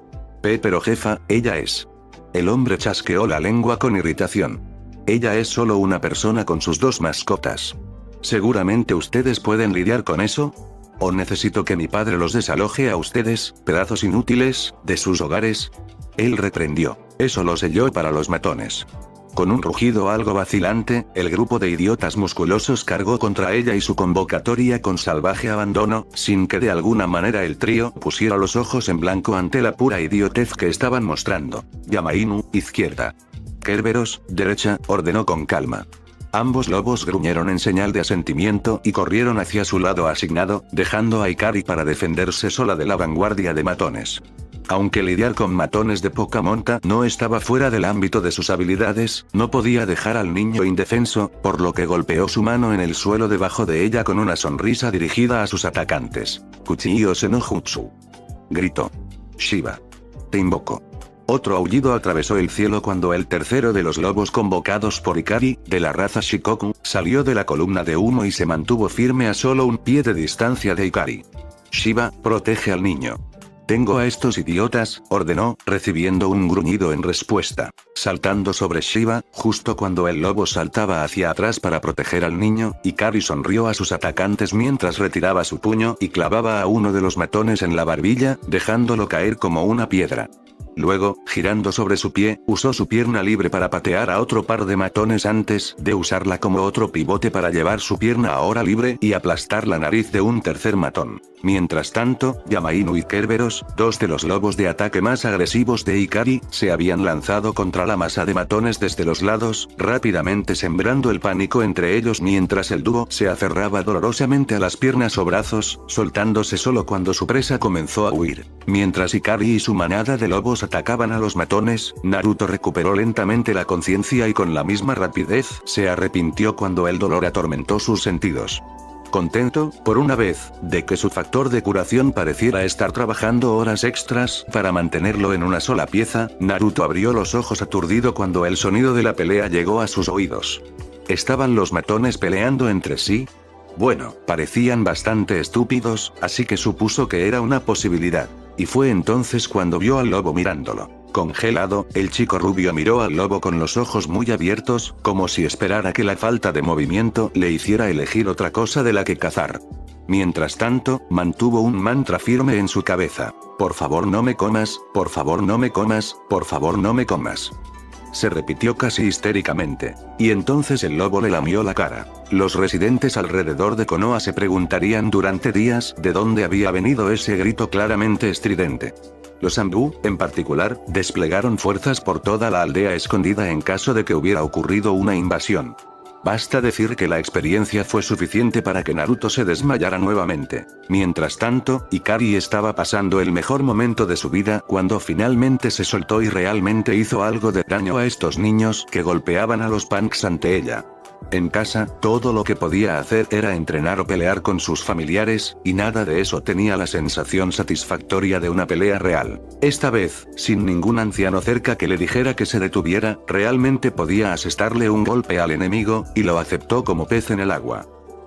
S1: Pero jefa, ella es. El hombre chasqueó la lengua con irritación. Ella es solo una persona con sus dos mascotas. ¿Seguramente ustedes pueden lidiar con eso? ¿O necesito que mi padre los desaloje a ustedes, pedazos inútiles, de sus hogares? Él reprendió. Eso lo sé yo para los matones. Con un rugido algo vacilante, el grupo de idiotas musculosos cargó contra ella y su convocatoria con salvaje abandono, sin que de alguna manera el trío pusiera los ojos en blanco ante la pura idiotez que estaban mostrando. Yamainu, izquierda. Kerberos, derecha, ordenó con calma. Ambos lobos gruñeron en señal de asentimiento y corrieron hacia su lado asignado, dejando a Hikari para defenderse sola de la vanguardia de matones. Aunque lidiar con matones de poca monta no estaba fuera del ámbito de sus habilidades, no podía dejar al niño indefenso, por lo que golpeó su mano en el suelo debajo de ella con una sonrisa dirigida a sus atacantes. Kuchi-ose no jutsu. Gritó. Shiba. Te invoco. Otro aullido atravesó el cielo cuando el tercero de los lobos convocados por Hikari, de la raza Shikoku, salió de la columna de humo y se mantuvo firme a solo un pie de distancia de Hikari. Shiba, protege al niño. Tengo a estos idiotas, ordenó, recibiendo un gruñido en respuesta. Saltando sobre Shiba, justo cuando el lobo saltaba hacia atrás para proteger al niño, Hikari sonrió a sus atacantes mientras retiraba su puño y clavaba a uno de los matones en la barbilla, dejándolo caer como una piedra. Luego, girando sobre su pie, usó su pierna libre para patear a otro par de matones antes de usarla como otro pivote para llevar su pierna ahora libre y aplastar la nariz de un tercer matón. Mientras tanto, Yamainu y Kerberos, dos de los lobos de ataque más agresivos de Hikari, se habían lanzado contra la masa de matones desde los lados, rápidamente sembrando el pánico entre ellos mientras el dúo se aferraba dolorosamente a las piernas o brazos, soltándose solo cuando su presa comenzó a huir. Mientras Hikari y su manada de lobos atacaban a los matones, Naruto recuperó lentamente la conciencia y con la misma rapidez, se arrepintió cuando el dolor atormentó sus sentidos. Contento, por una vez, de que su factor de curación pareciera estar trabajando horas extras para mantenerlo en una sola pieza, Naruto abrió los ojos aturdido cuando el sonido de la pelea llegó a sus oídos. ¿Estaban los matones peleando entre sí? Bueno, parecían bastante estúpidos, así que supuso que era una posibilidad. Y fue entonces cuando vio al lobo mirándolo. Congelado, el chico rubio miró al lobo con los ojos muy abiertos, como si esperara que la falta de movimiento le hiciera elegir otra cosa de la que cazar. Mientras tanto, mantuvo un mantra firme en su cabeza. Por favor no me comas, por favor no me comas, por favor no me comas. Se repitió casi histéricamente. Y entonces el lobo le lamió la cara. Los residentes alrededor de Konoha se preguntarían durante días de dónde había venido ese grito claramente estridente. Los Anbu, en particular, desplegaron fuerzas por toda la aldea escondida en caso de que hubiera ocurrido una invasión. Basta decir que la experiencia fue suficiente para que Naruto se desmayara nuevamente. Mientras tanto, Ikari estaba pasando el mejor momento de su vida cuando finalmente se soltó y realmente hizo algo de daño a estos niños que golpeaban a los punks ante ella. En casa, todo lo que podía hacer era entrenar o pelear con sus familiares, y nada de eso tenía la sensación satisfactoria de una pelea real. Esta vez, sin ningún anciano cerca que le dijera que se detuviera, realmente podía asestarle un golpe al enemigo, y lo aceptó como pez en el agua.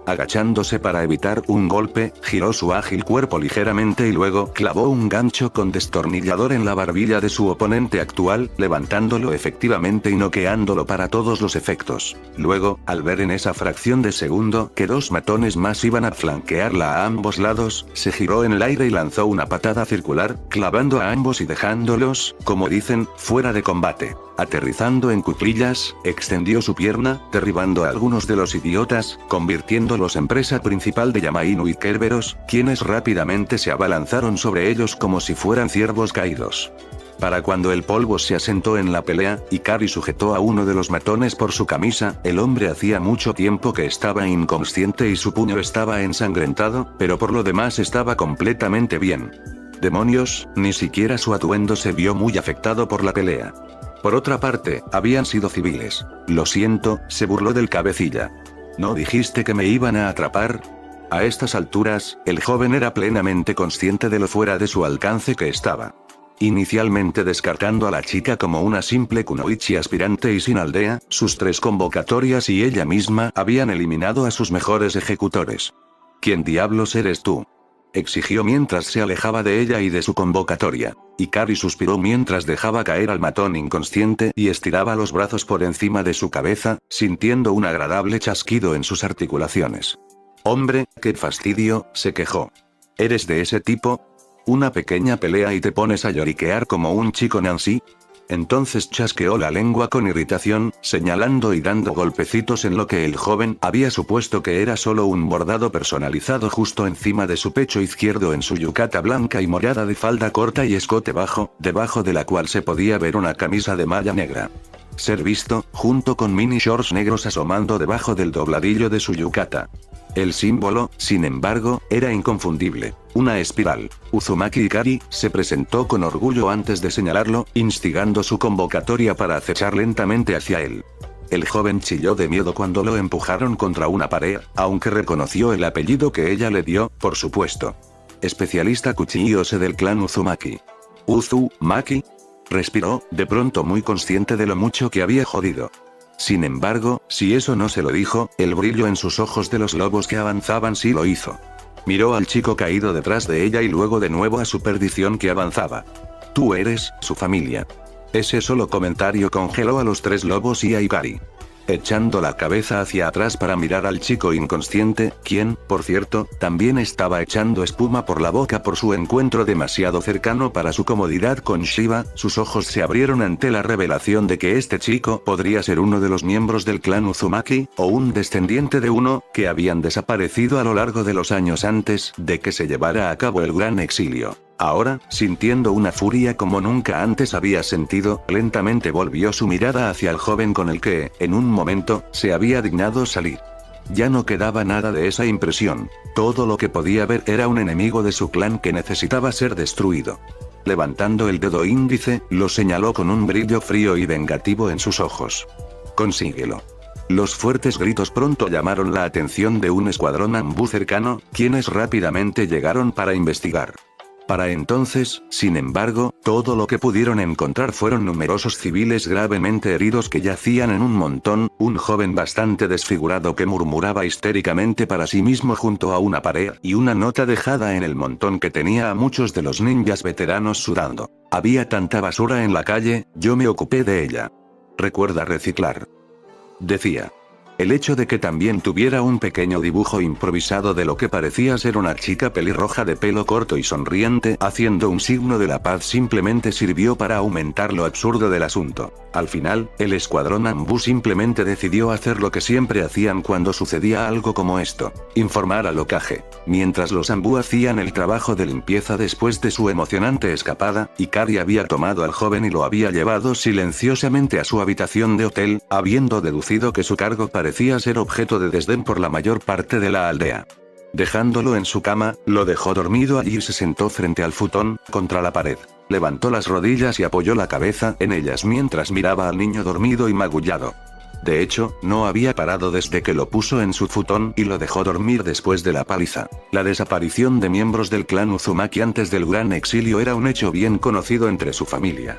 S1: Agachándose para evitar un golpe, giró su ágil cuerpo ligeramente y luego clavó un gancho con destornillador en la barbilla de su oponente actual, levantándolo efectivamente y noqueándolo para todos los efectos. Luego, al ver en esa fracción de segundo que dos matones más iban a flanquearla a ambos lados, se giró en el aire y lanzó una patada circular, clavando a ambos y dejándolos, como dicen, fuera de combate. Aterrizando en cuclillas, extendió su pierna, derribando a algunos de los idiotas, convirtiéndolos en presa principal de Yamainu y Kerberos, quienes rápidamente se abalanzaron sobre ellos como si fueran ciervos caídos. Para cuando el polvo se asentó en la pelea, Ikari sujetó a uno de los matones por su camisa, el hombre hacía mucho tiempo que estaba inconsciente y su puño estaba ensangrentado, pero por lo demás estaba completamente bien. Demonios, ni siquiera su atuendo se vio muy afectado por la pelea. Por otra parte, habían sido civiles. Lo siento, se burló del cabecilla. ¿No dijiste que me iban a atrapar? A estas alturas, el joven era plenamente consciente de lo fuera de su alcance que estaba. Inicialmente descartando a la chica como una simple kunoichi aspirante y sin aldea, sus 3 convocatorias y ella misma habían eliminado a sus mejores ejecutores. ¿Quién diablos eres tú?, exigió mientras se alejaba de ella y de su convocatoria. Ikari suspiró mientras dejaba caer al matón inconsciente y estiraba los brazos por encima de su cabeza, sintiendo un agradable chasquido en sus articulaciones. Hombre, qué fastidio, se quejó. ¿Eres de ese tipo? ¿Una pequeña pelea y te pones a lloriquear como un chico Nancy? Entonces chasqueó la lengua con irritación, señalando y dando golpecitos en lo que el joven había supuesto que era solo un bordado personalizado justo encima de su pecho izquierdo en su yukata blanca y morada de falda corta y escote bajo, debajo de la cual se podía ver una camisa de malla negra. Ser visto, junto con mini shorts negros asomando debajo del dobladillo de su yukata. El símbolo, sin embargo, era inconfundible. Una espiral. Uzumaki Ikari se presentó con orgullo antes de señalarlo, instigando su convocatoria para acechar lentamente hacia él. El joven chilló de miedo cuando lo empujaron contra una pared, aunque reconoció el apellido que ella le dio, por supuesto. Especialista Kuchiyose del clan Uzumaki. ¿Uzumaki? Respiró, de pronto muy consciente de lo mucho que había jodido. Sin embargo, si eso no se lo dijo, el brillo en sus ojos de los lobos que avanzaban sí lo hizo. Miró al chico caído detrás de ella y luego de nuevo a su perdición que avanzaba. Tú eres, su familia. Ese solo comentario congeló a los 3 lobos y a Ikari. Echando la cabeza hacia atrás para mirar al chico inconsciente, quien, por cierto, también estaba echando espuma por la boca por su encuentro demasiado cercano para su comodidad con Shiba, sus ojos se abrieron ante la revelación de que este chico podría ser uno de los miembros del clan Uzumaki, o un descendiente de uno, que habían desaparecido a lo largo de los años antes de que se llevara a cabo el gran exilio. Ahora, sintiendo una furia como nunca antes había sentido, lentamente volvió su mirada hacia el joven con el que, en un momento, se había dignado salir. Ya no quedaba nada de esa impresión. Todo lo que podía ver era un enemigo de su clan que necesitaba ser destruido. Levantando el dedo índice, lo señaló con un brillo frío y vengativo en sus ojos. Consíguelo. Los fuertes gritos pronto llamaron la atención de un escuadrón Anbu cercano, quienes rápidamente llegaron para investigar. Para entonces, sin embargo, todo lo que pudieron encontrar fueron numerosos civiles gravemente heridos que yacían en un montón, un joven bastante desfigurado que murmuraba histéricamente para sí mismo junto a una pared y una nota dejada en el montón que tenía a muchos de los ninjas veteranos sudando. Había tanta basura en la calle, yo me ocupé de ella. Recuerda reciclar. Decía. El hecho de que también tuviera un pequeño dibujo improvisado de lo que parecía ser una chica pelirroja de pelo corto y sonriente haciendo un signo de la paz simplemente sirvió para aumentar lo absurdo del asunto. Al final, el escuadrón Anbu simplemente decidió hacer lo que siempre hacían cuando sucedía algo como esto: informar al Hokage. Mientras los Anbu hacían el trabajo de limpieza después de su emocionante escapada, Ikari había tomado al joven y lo había llevado silenciosamente a su habitación de hotel, habiendo deducido que su cargo parecía parecía ser objeto de desdén por la mayor parte de la aldea. Dejándolo en su cama, lo dejó dormido allí y se sentó frente al futón, contra la pared. Levantó las rodillas y apoyó la cabeza en ellas mientras miraba al niño dormido y magullado. De hecho, no había parado desde que lo puso en su futón y lo dejó dormir después de la paliza. La desaparición de miembros del clan Uzumaki antes del gran exilio era un hecho bien conocido entre su familia.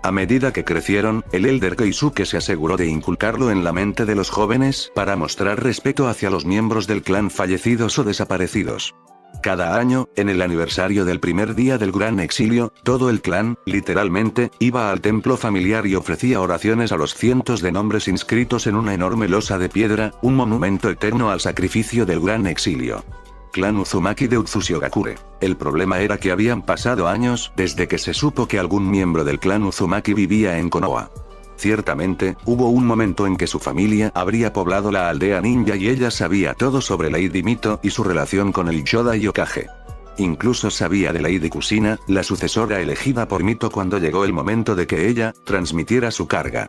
S1: A medida que crecieron, el Elder Keisuke se aseguró de inculcarlo en la mente de los jóvenes para mostrar respeto hacia los miembros del clan fallecidos o desaparecidos. Cada año, en el aniversario del primer día del gran exilio, todo el clan, literalmente, iba al templo familiar y ofrecía oraciones a los cientos de nombres inscritos en una enorme losa de piedra, un monumento eterno al sacrificio del gran exilio. Clan Uzumaki de Utsushigakure. El problema era que habían pasado años desde que se supo que algún miembro del clan Uzumaki vivía en Konoha. Ciertamente, hubo un momento en que su familia habría poblado la aldea ninja y ella sabía todo sobre Lady Mito y su relación con el Yoda Yokage. Incluso sabía de Lady Kusina, la sucesora elegida por Mito cuando llegó el momento de que ella transmitiera su carga.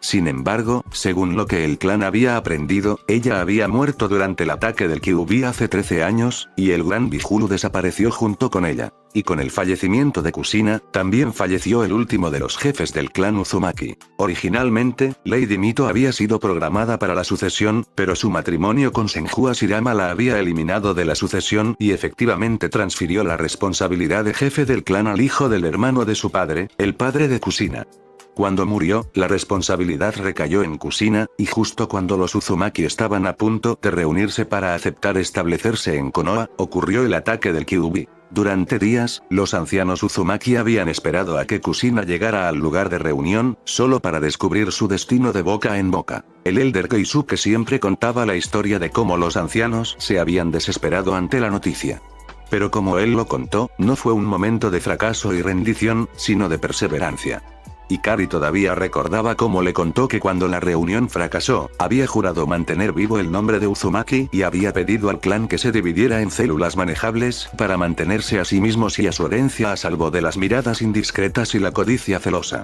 S1: Sin embargo, según lo que el clan había aprendido, ella había muerto durante el ataque del Kyuubi hace 13 años, y el gran Bihulu desapareció junto con ella. Y con el fallecimiento de Kusina, también falleció el último de los jefes del clan Uzumaki. Originalmente, Lady Mito había sido programada para la sucesión, pero su matrimonio con Senju Ashirama la había eliminado de la sucesión y efectivamente transfirió la responsabilidad de jefe del clan al hijo del hermano de su padre, el padre de Kusina. Cuando murió, la responsabilidad recayó en Kusina, y justo cuando los Uzumaki estaban a punto de reunirse para aceptar establecerse en Konoha, ocurrió el ataque del Kyuubi. Durante días, los ancianos Uzumaki habían esperado a que Kusina llegara al lugar de reunión, solo para descubrir su destino de boca en boca. El Elder Keisuke siempre contaba la historia de cómo los ancianos se habían desesperado ante la noticia. Pero como él lo contó, no fue un momento de fracaso y rendición, sino de perseverancia. Ikari todavía recordaba cómo le contó que cuando la reunión fracasó, había jurado mantener vivo el nombre de Uzumaki y había pedido al clan que se dividiera en células manejables para mantenerse a sí mismos y a su herencia a salvo de las miradas indiscretas y la codicia celosa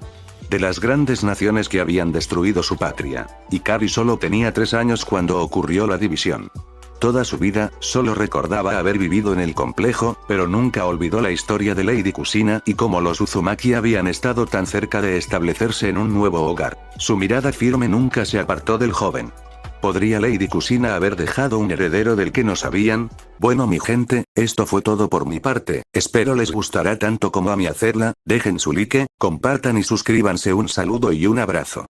S1: de las grandes naciones que habían destruido su patria. Ikari solo tenía 3 años cuando ocurrió la división. Toda su vida, solo recordaba haber vivido en el complejo, pero nunca olvidó la historia de Lady Kusina y cómo los Uzumaki habían estado tan cerca de establecerse en un nuevo hogar. Su mirada firme nunca se apartó del joven. ¿Podría Lady Kusina haber dejado un heredero del que no sabían? Bueno mi gente, esto fue todo por mi parte, espero les gustará tanto como a mí hacerla, dejen su like, compartan y suscríbanse, un saludo y un abrazo.